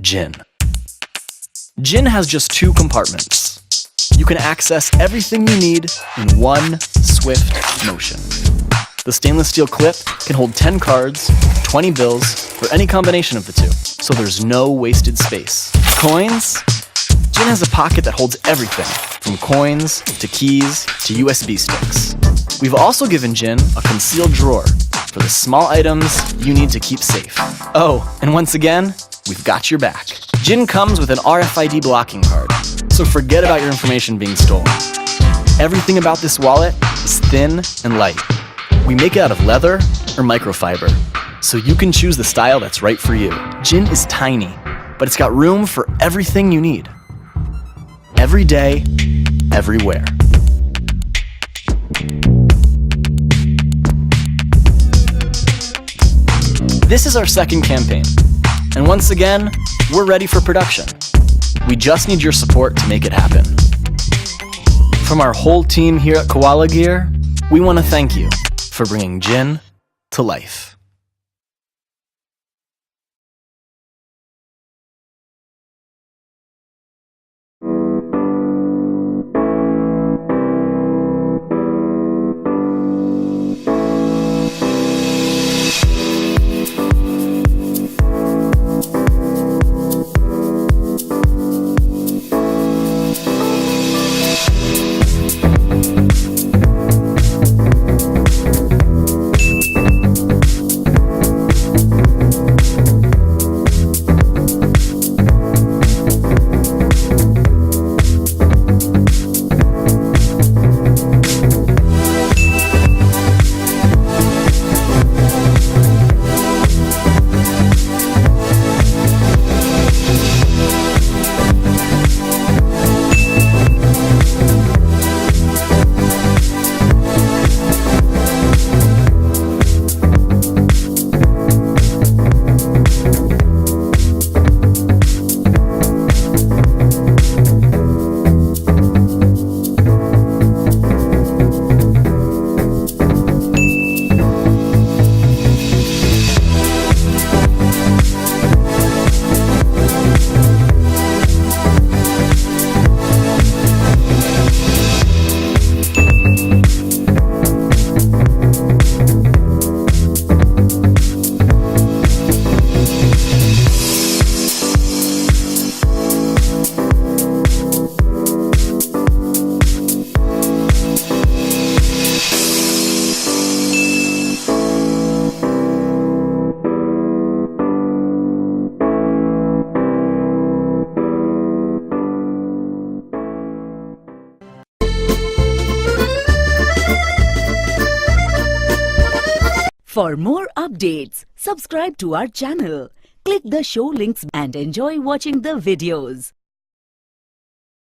Jin. Jin has just 2 compartments. You can access everything you need in one swift motion. The stainless steel clip can hold 10 cards, 20 bills, or any combination of the 2, so there's no wasted space. Coins? Jin has a pocket that holds everything, from coins to keys to USB sticks. We've also given Jin a concealed drawer for the small items you need to keep safe. Oh, and once again, we've got your back. Jin comes with an RFID blocking card, so forget about your information being stolen. Everything about this wallet is thin and light. We make it out of leather or microfiber, so you can choose the style that's right for you. Jin is tiny, but it's got room for everything you need. Every day, everywhere. This is our second campaign, and once again, we're ready for production. We just need your support to make it happen. From our whole team here at Koala Gear, we want to thank you for bringing Jin to life. For more updates, subscribe to our channel, click the show links and enjoy watching the videos.